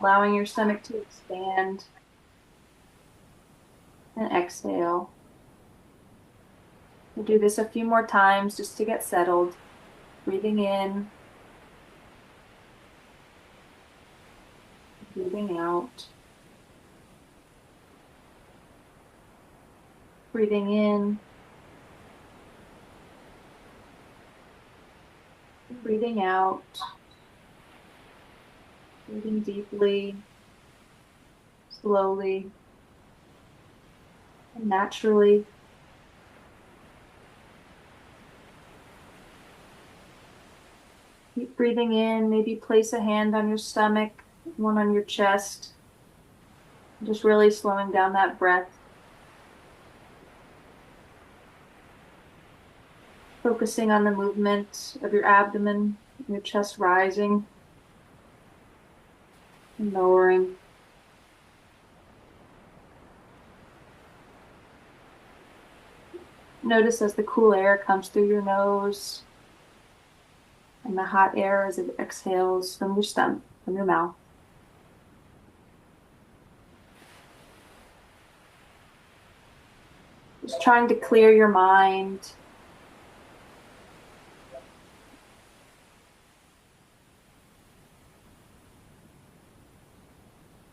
allowing your stomach to expand, and exhale. We'll do this a few more times just to get settled. Breathing in, breathing out. Breathing in, breathing out. Breathing deeply, slowly, and naturally. Keep breathing in. Maybe place a hand on your stomach, one on your chest. Just really slowing down that breath. Focusing on the movement of your abdomen, your chest rising and lowering. Notice as the cool air comes through your nose and the hot air as it exhales from your stomach, from your mouth. Just trying to clear your mind.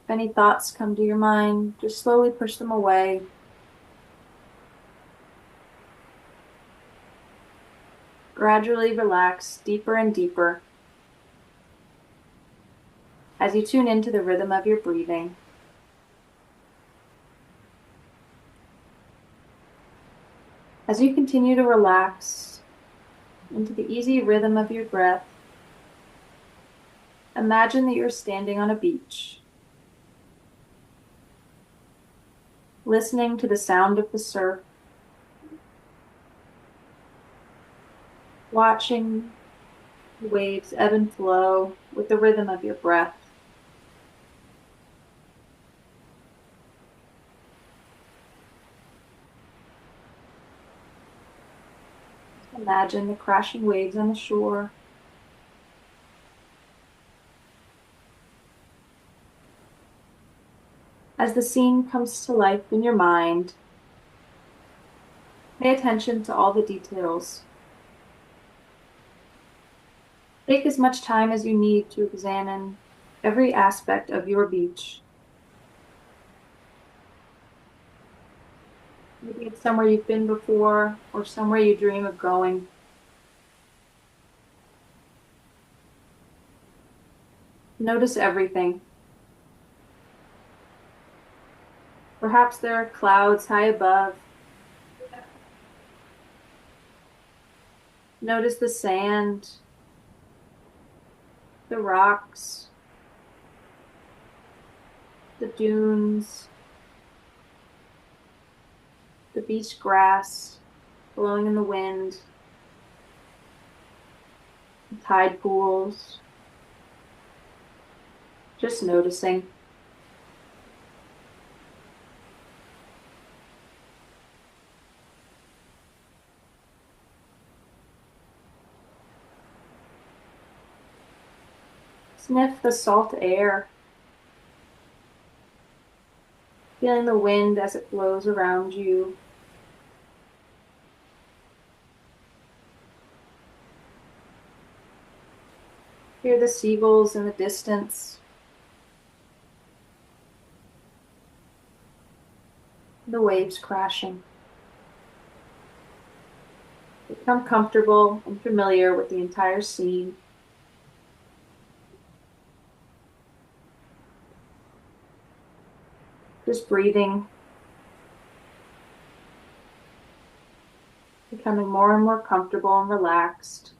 If any thoughts come to your mind, just slowly push them away. Gradually relax deeper and deeper as you tune into the rhythm of your breathing. As you continue to relax into the easy rhythm of your breath, imagine that you're standing on a beach, listening to the sound of the surf, watching the waves ebb and flow with the rhythm of your breath. Imagine the crashing waves on the shore. As the scene comes to life in your mind, pay attention to all the details. Take as much time as you need to examine every aspect of your beach. Maybe it's somewhere you've been before or somewhere you dream of going. Notice everything. Perhaps there are clouds high above. Notice the sand, the rocks, the dunes, the beach grass blowing in the wind, the tide pools. Just noticing. Sniff the salt air, feeling the wind as it blows around you. Hear the seagulls in the distance, the waves crashing. Become comfortable and familiar with the entire scene. Just breathing, becoming more and more comfortable and relaxed.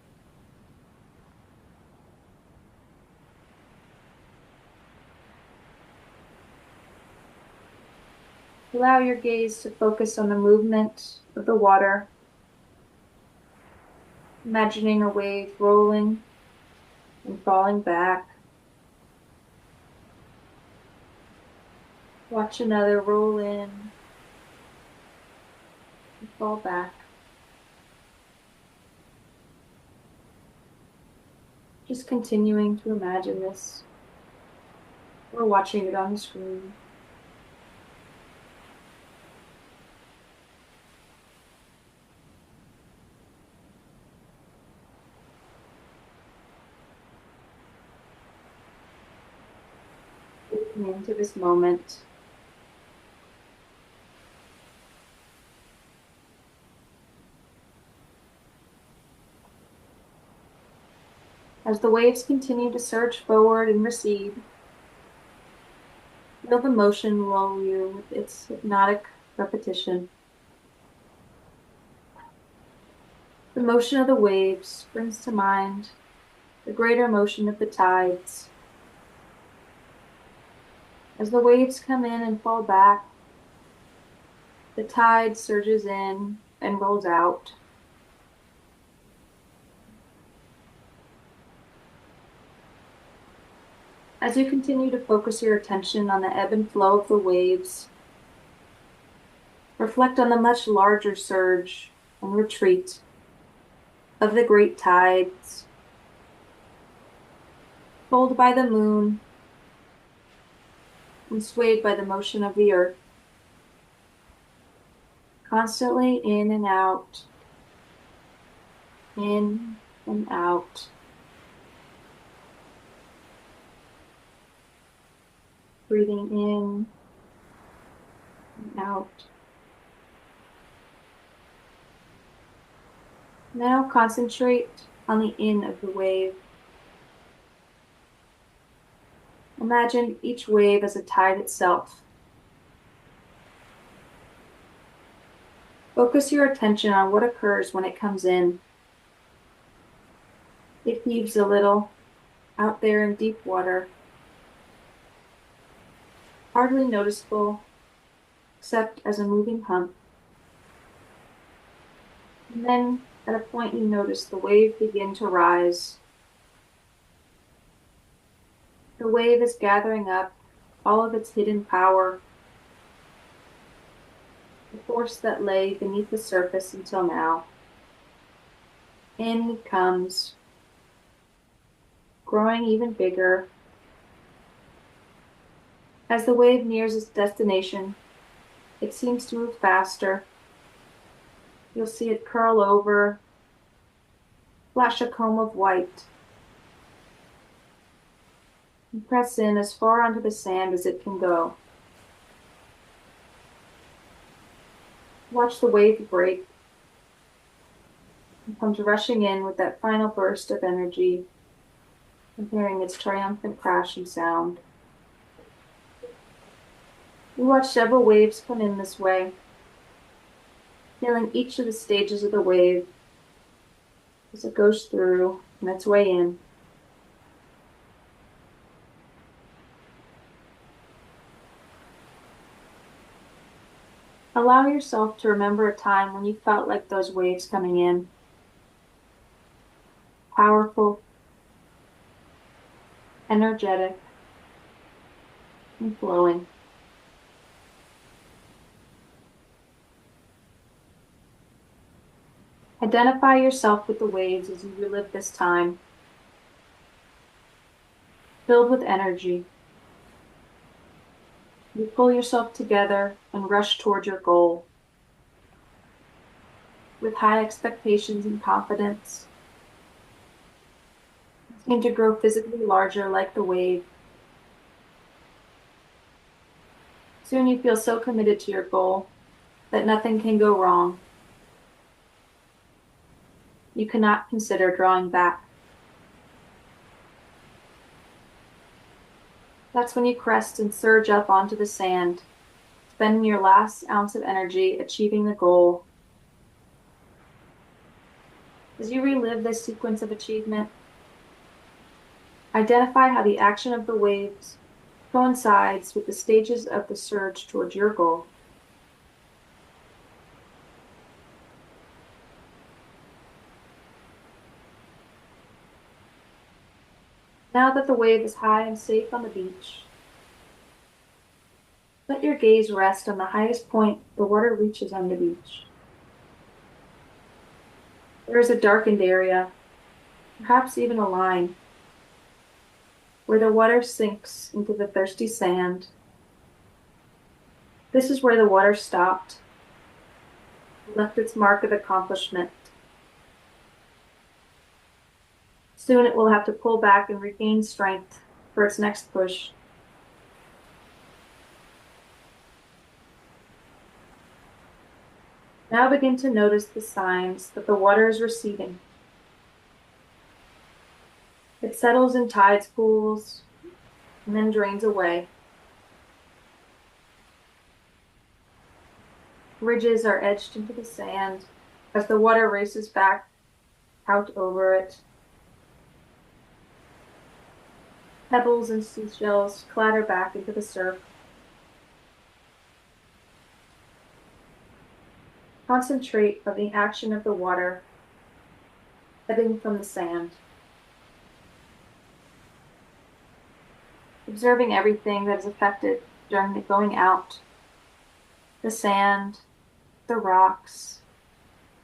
Allow your gaze to focus on the movement of the water, imagining a wave rolling and falling back. Watch another roll in and fall back. Just continuing to imagine this. or watching it on the screen. Taking into this moment. As the waves continue to surge forward and recede, feel the motion lull you with its hypnotic repetition. The motion of the waves brings to mind the greater motion of the tides. As the waves come in and fall back, the tide surges in and rolls out. As you continue to focus your attention on the ebb and flow of the waves, reflect on the much larger surge and retreat of the great tides, pulled by the moon and swayed by the motion of the earth, constantly in and out, breathing in and out. Now concentrate on the in of the wave. Imagine each wave as a tide itself. Focus your attention on what occurs when it comes in. It heaves a little out there in deep water, hardly noticeable except as a moving hump. And then at a point you notice the wave begin to rise. The wave is gathering up all of its hidden power, the force that lay beneath the surface until now. In it comes, growing even bigger. As the wave nears its destination, it seems to move faster. You'll see it curl over, flash a comb of white, and press in as far onto the sand as it can go. Watch the wave break. It comes rushing in with that final burst of energy, and hearing its triumphant crashing sound. You watch several waves come in this way, feeling each of the stages of the wave as it goes through on its way in. Allow yourself to remember a time when you felt like those waves coming in. Powerful, energetic, and flowing. Identify yourself with the waves as you relive this time, filled with energy. You pull yourself together and rush toward your goal. With high expectations and confidence, you seem to grow physically larger like the wave. Soon you feel so committed to your goal that nothing can go wrong. You cannot consider drawing back. That's when you crest and surge up onto the sand, spending your last ounce of energy achieving the goal. As you relive this sequence of achievement, identify how the action of the waves coincides with the stages of the surge towards your goal. Now that the wave is high and safe on the beach, let your gaze rest on the highest point the water reaches on the beach. There is a darkened area, perhaps even a line. where the water sinks into the thirsty sand. This is where the water stopped, left its mark of accomplishment. Soon it will have to pull back and regain strength for its next push. Now begin to notice the signs that the water is receding. It settles in tides pools and then drains away. Ridges are etched into the sand as the water races back out over it. Pebbles and seashells clatter back into the surf. Concentrate on the action of the water ebbing from the sand. Observing everything that is affected during the going out. The sand, the rocks,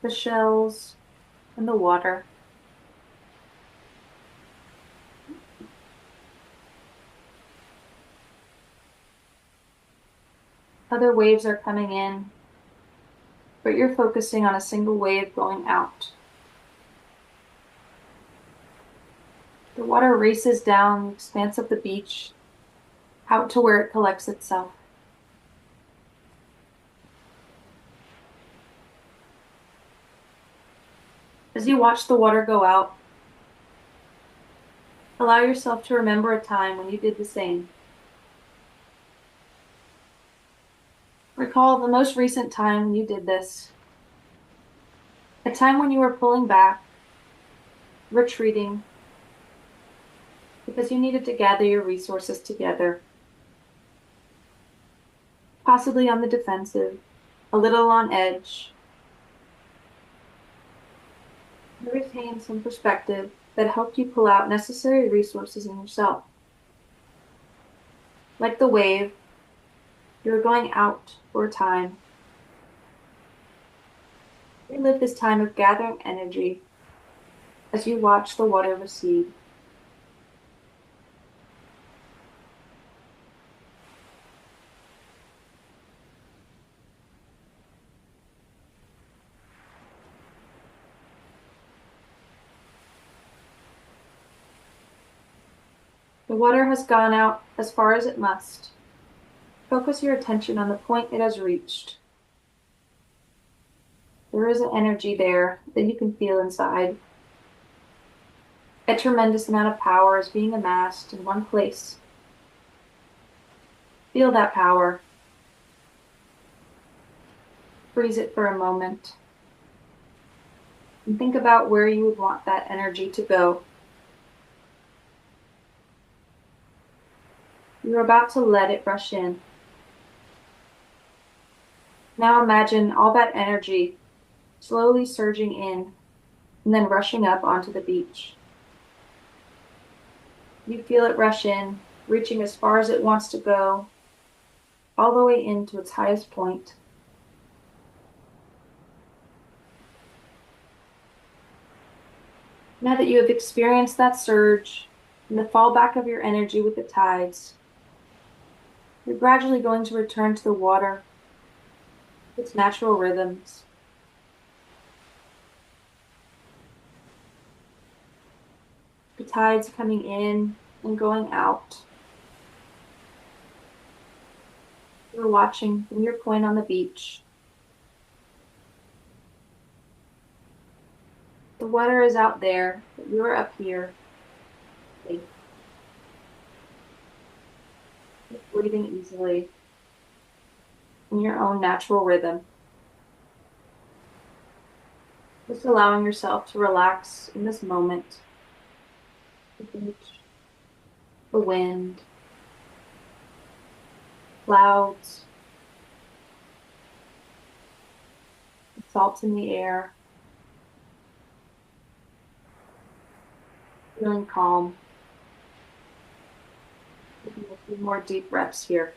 the shells, and the water. Other waves are coming in, but you're focusing on a single wave going out. The water races down the expanse of the beach, out to where it collects itself. As you watch the water go out, allow yourself to remember a time when you did the same. Recall the most recent time when you did this. A time when you were pulling back, retreating, because you needed to gather your resources together. Possibly on the defensive, a little on edge. You retained some perspective that helped you pull out necessary resources in yourself. Like the wave, you were going out for a time. Relive this time of gathering energy as you watch the water recede. The water has gone out as far as it must. Focus your attention on the point it has reached. There is an energy there that you can feel inside. A tremendous amount of power is being amassed in one place. Feel that power. Freeze it for a moment. And think about where you would want that energy to go. You're about to let it rush in. Now imagine all that energy slowly surging in and then rushing up onto the beach. You feel it rush in, reaching as far as it wants to go, all the way into its highest point. Now that you have experienced that surge and the fallback of your energy with the tides, you're gradually going to return to the water, its natural rhythms. The tides coming in and going out. You're watching from your point on the beach. The water is out there, but you're up here, safe. Breathing easily in your own natural rhythm. Just allowing yourself to relax in this moment. The beach, the wind, clouds, the salt in the air. Feeling calm. Taking a few more deep breaths here.